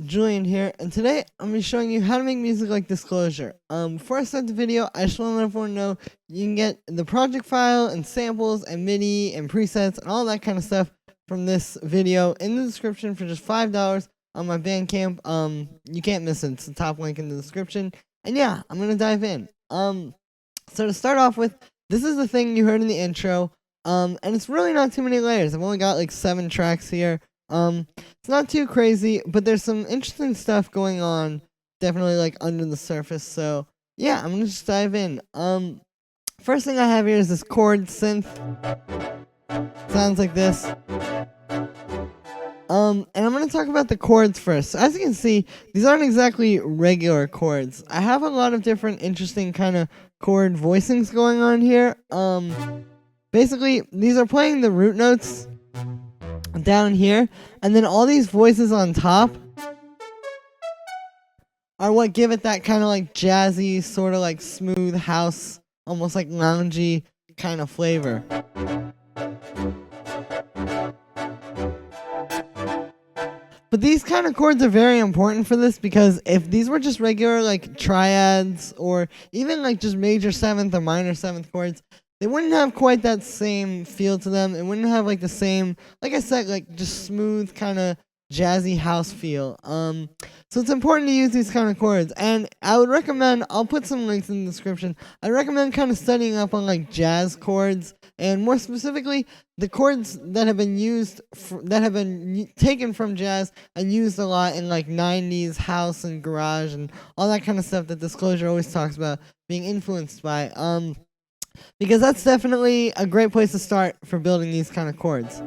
Julian here, and today I'm going to be showing you how to make music like Disclosure. Before I start the video, I just want to let everyone know you can get the project file and samples and MIDI and presets and all that kind of stuff from this video in the description for just $5 on my Bandcamp. You can't miss it. It's the top link in the description. And yeah, I'm going to dive in. So to start off with, this is the thing you heard in the intro. And it's really not too many layers. I've only got like 7 tracks here. It's not too crazy, but there's some interesting stuff going on, definitely like under the surface. So yeah, I'm gonna just dive in. First thing I have here is this Chord synth. Sounds like this. And I'm gonna talk about the chords first. So as you can see, these aren't exactly regular chords. I have a lot of different interesting kind of chord voicings going on here. Basically, these are playing the root notes down here, and then all these voices on top are what give it that kind of like jazzy, sort of like smooth house, almost like loungy kind of flavor. But these kind of chords are very important for this, because if these were just regular like triads or even like just major 7th or minor 7th chords, they wouldn't have quite that same feel to them. It wouldn't have like the same, like I said, like just smooth kind of jazzy house feel. So it's important to use these kind of chords. And I would recommend, I'll put some links in the description. I recommend kind of studying up on like jazz chords, and more specifically the chords that have been used, taken from jazz and used a lot in like 90s house and garage and all that kind of stuff that Disclosure always talks about being influenced by. Because that's definitely a great place to start for building these kind of chords.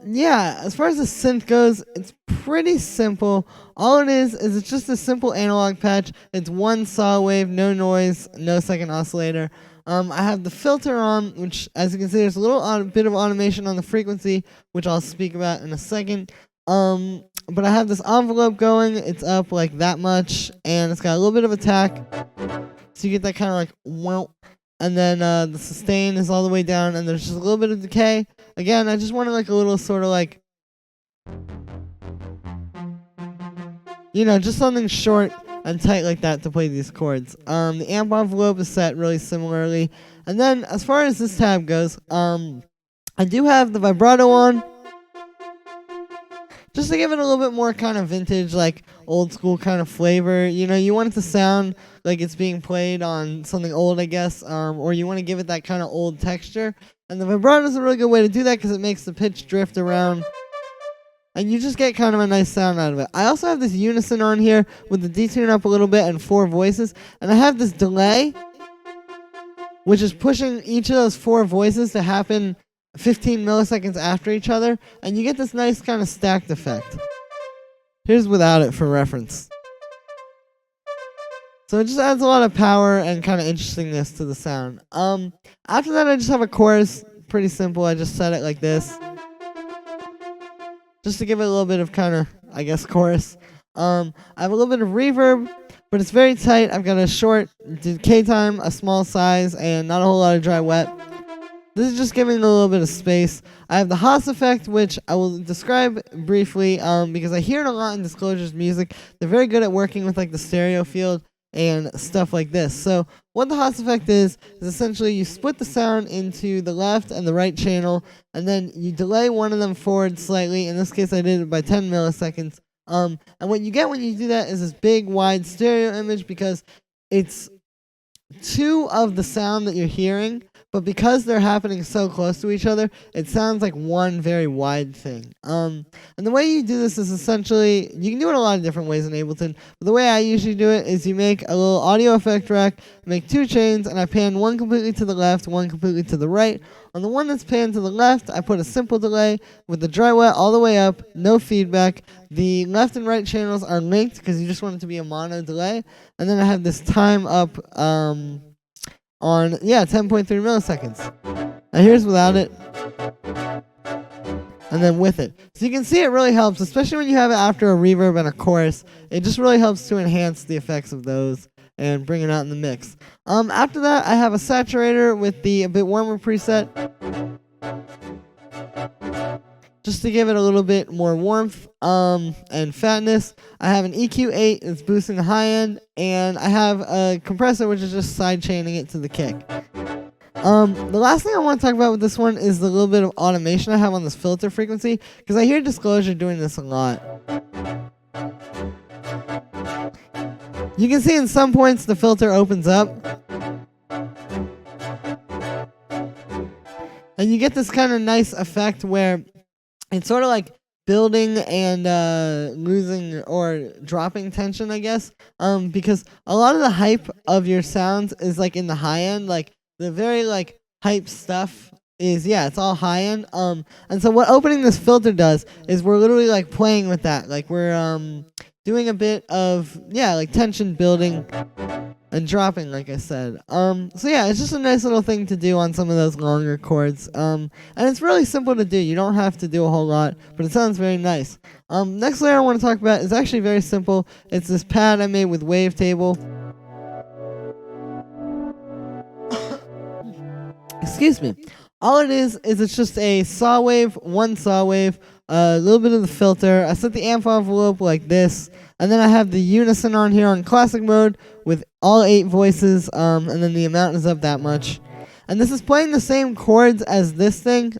Yeah, as far as the synth goes, it's pretty simple. All it is it's just a simple analog patch. It's one saw wave, no noise, no second oscillator. I have the filter on, which, as you can see, there's a little bit of automation on the frequency, which I'll speak about in a second. But I have this envelope going. It's up like that much, and it's got a little bit of attack. So you get that kind of like whoop, and then the sustain is all the way down, and there's just a little bit of decay. Again, I just wanted like a little sort of like, just something short and tight like that to play these chords. The amp envelope is set really similarly. And then as far as this tab goes, I do have the vibrato on, just to give it a little bit more kind of vintage, like old school kind of flavor. You want it to sound like it's being played on something old, I guess, or you want to give it that kind of old texture. And the vibrato is a really good way to do that, because it makes the pitch drift around, and you just get kind of a nice sound out of it. I also have this unison on here with the detune up a little bit and 4 voices, and I have this delay, which is pushing each of those 4 voices to happen 15 milliseconds after each other, and you get this nice kind of stacked effect. Here's without it for reference. So it just adds a lot of power and kind of interestingness to the sound. After that, I just have a chorus. Pretty simple. I just set it like this, just to give it a little bit of kind of, I guess, chorus. I have a little bit of reverb, but it's very tight. I've got a short decay time, a small size, and not a whole lot of dry wet. This is just giving it a little bit of space. I have the Haas effect, which I will describe briefly, because I hear it a lot in Disclosure's music. They're very good at working with like the stereo field and stuff like this. So what the Haas effect is essentially you split the sound into the left and the right channel, and then you delay one of them forward slightly. In this case, I did it by 10 milliseconds. And what you get when you do that is this big, wide stereo image, because it's 2 of the sound that you're hearing, but because they're happening so close to each other, it sounds like one very wide thing. And the way you do this is essentially, you can do it a lot of different ways in Ableton, but the way I usually do it is you make a little audio effect rack, make 2 chains, and I pan one completely to the left, one completely to the right. On the one that's panned to the left, I put a simple delay with the dry wet all the way up, no feedback. The left and right channels are linked because you just want it to be a mono delay. And then I have this time up on 10.3 milliseconds. Now here's without it, and then with it. So you can see it really helps, especially when you have it after a reverb and a chorus. It just really helps to enhance the effects of those and bring it out in the mix. After that, I have a saturator with the a bit warmer preset. just to give it a little bit more warmth and fatness. I have an EQ8 that's boosting the high end, and I have a compressor which is just side chaining it to the kick. The last thing I want to talk about with this one is the little bit of automation I have on this filter frequency, because I hear Disclosure doing this a lot. You can see in some points the filter opens up, and you get this kind of nice effect where it's sort of like building and losing or dropping tension, I guess, because a lot of the hype of your sounds is like in the high end, like the very like hype stuff is, yeah, it's all high end. And so what opening this filter does is we're literally like playing with that, like we're doing a bit of, yeah, like tension building and dropping, like I said. So yeah, it's just a nice little thing to do on some of those longer chords. And it's really simple to do. You don't have to do a whole lot, but it sounds very nice. Next layer I want to talk about is actually very simple. It's this pad I made with Wavetable. Excuse me. All it is it's just a saw wave, one saw wave, a little bit of the filter. I set the amp envelope like this, and then I have the unison on here on classic mode with all 8 voices, and then the amount is up that much. And this is playing the same chords as this thing,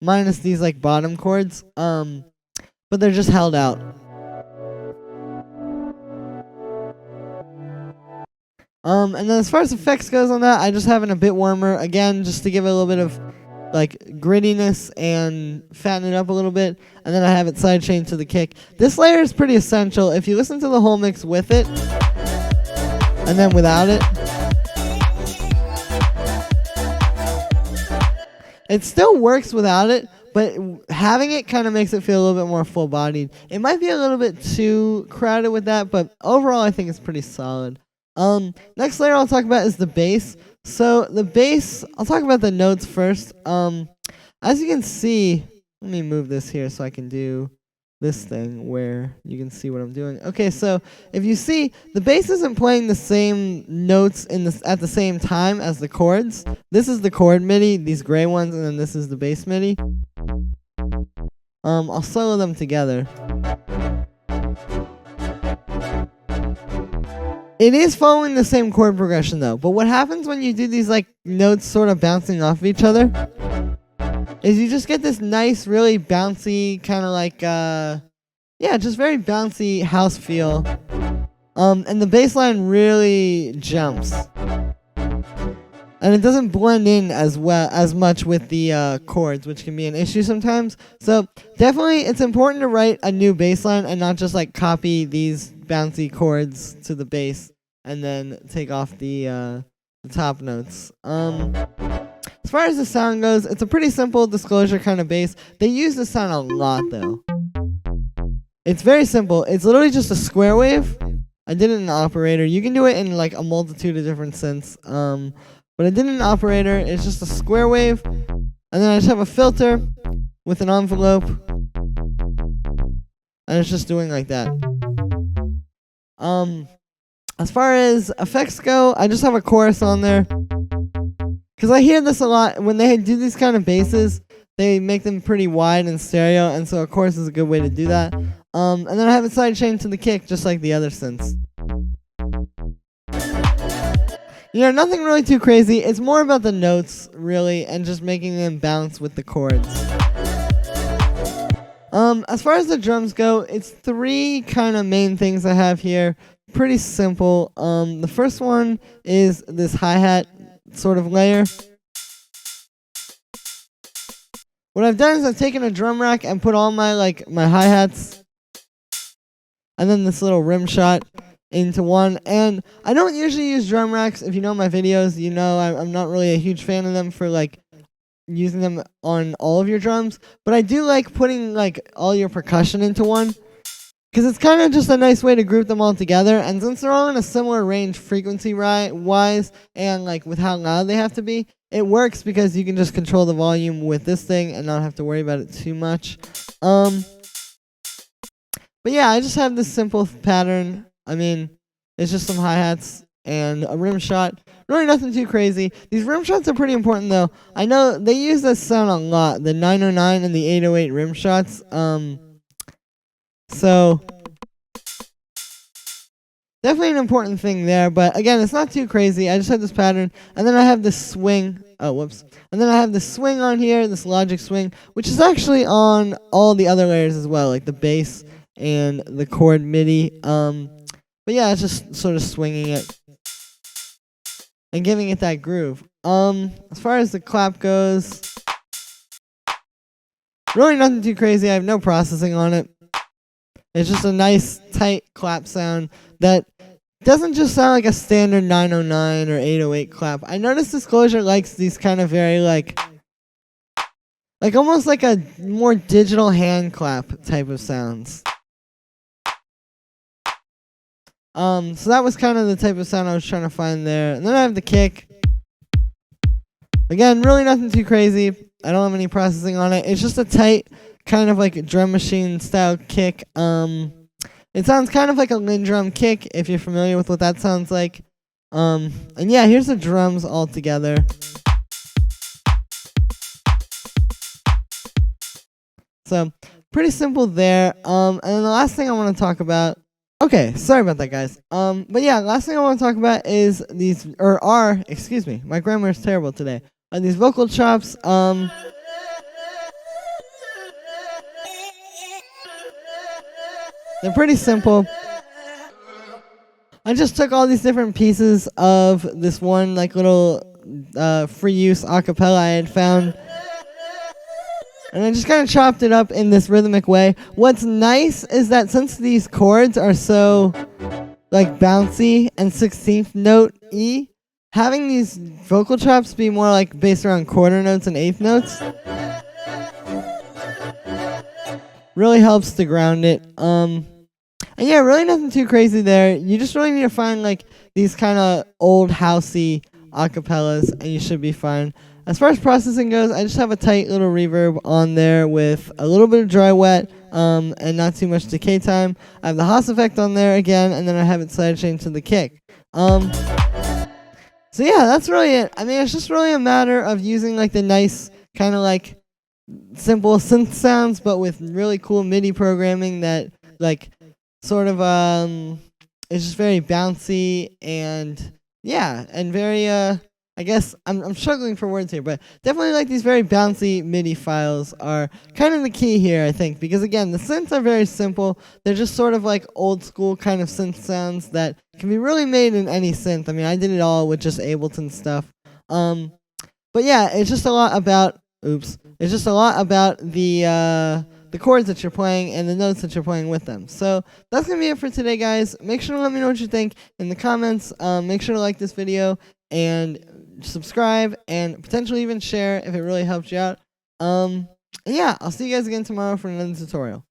minus these like bottom chords, but they're just held out. And then as far as effects goes on that, I just have it a bit warmer, again, just to give it a little bit of like grittiness and fatten it up a little bit, and then I have it sidechained to the kick. This layer is pretty essential. If you listen to the whole mix with it and then without it, it still works without it, but having it kind of makes it feel a little bit more full-bodied. It might be a little bit too crowded with that, but overall I think it's pretty solid. Next layer I'll talk about is the bass. So the bass, I'll talk about the notes first. As you can see, let me move this here so I can do this thing where you can see what I'm doing. Okay, so if you see, the bass isn't playing the same notes at the same time as the chords. This is the chord MIDI, these gray ones, and then this is the bass MIDI. I'll solo them together. It is following the same chord progression though, but what happens when you do these like notes sort of bouncing off of each other is you just get this nice, really bouncy kind of like, yeah, just very bouncy house feel. And the bass line really jumps. And it doesn't blend in as much with the chords, which can be an issue sometimes. So definitely it's important to write a new bass line and not just like copy these bouncy chords to the bass and then take off the top notes. As far as the sound goes, it's a pretty simple Disclosure kind of bass. They use this sound a lot though. It's very simple. It's literally just a square wave. I did it in an operator. You can do it in like a multitude of different synths. But I did it in an operator. It's just a square wave. And then I just have a filter with an envelope. And it's just doing like that. As far as effects go, I just have a chorus on there. Because I hear this a lot. When they do these kind of basses, they make them pretty wide and stereo. And so a chorus is a good way to do that. And then I have it sidechained to the kick, just like the other synths. You know, nothing really too crazy. It's more about the notes, really, and just making them bounce with the chords. As far as the drums go, it's 3 kind of main things I have here. Pretty simple. The first one is this hi-hat sort of layer. What I've done is I've taken a drum rack and put all my hi-hats and then this little rim shot into one. And I don't usually use drum racks. If you know my videos, you know I'm not really a huge fan of them for like using them on all of your drums, but I do like putting like all your percussion into one, because it's kind of just a nice way to group them all together. And since they're all in a similar range frequency wise and like with how loud they have to be, it works because you can just control the volume with this thing and not have to worry about it too much. But yeah, I just have this simple pattern. I mean, it's just some hi-hats and a rim shot. Really nothing too crazy. These rim shots are pretty important though. I know they use this sound a lot, the 909 and the 808 rim shots. So definitely an important thing there, but again, it's not too crazy. I just have this pattern, and then I have this swing. Oh, whoops. And then I have this swing on here, this Logic swing, which is actually on all the other layers as well, like the bass and the chord MIDI. But yeah, it's just sort of swinging it and giving it that groove. As far as the clap goes, really nothing too crazy. I have no processing on it. It's just a nice, tight clap sound that doesn't just sound like a standard 909 or 808 clap. I noticed Disclosure likes these kind of very, like almost like a more digital hand clap type of sounds. So that was kind of the type of sound I was trying to find there. And then I have the kick. Again, really nothing too crazy. I don't have any processing on it. It's just a tight, kind of like drum machine style kick. It sounds kind of like a Lindrum kick, if you're familiar with what that sounds like. And yeah, here's the drums all together. So, pretty simple there. And then the last thing I want to talk about. Okay, sorry about that, guys. But yeah, last thing I want to talk about is excuse me, my grammar is terrible today. These vocal chops. They're pretty simple. I just took all these different pieces of this one like little free use acapella I had found, and I just kind of chopped it up in this rhythmic way. What's nice is that since these chords are so like bouncy and 16th note E, having these vocal chops be more like based around quarter notes and eighth notes really helps to ground it. And yeah, really nothing too crazy there. You just really need to find like these kind of old housey acapellas, and you should be fine. As far as processing goes, I just have a tight little reverb on there with a little bit of dry wet, and not too much decay time. I have the Haas effect on there again, and then I have it sidechained to the kick. So yeah, that's really it. I mean, it's just really a matter of using like the nice kind of like simple synth sounds, but with really cool MIDI programming that like sort of it's just very bouncy and yeah, and very I guess I'm struggling for words here, but definitely like these very bouncy MIDI files are kind of the key here, I think, because again, the synths are very simple. They're just sort of like old school kind of synth sounds that can be really made in any synth. I mean, I did it all with just Ableton stuff. But yeah, it's just a lot about it's just a lot about the chords that you're playing and the notes that you're playing with them. So that's going to be it for today, guys. Make sure to let me know what you think in the comments. Make sure to like this video and subscribe and potentially even share if it really helps you out. Yeah, I'll see you guys again tomorrow for another tutorial.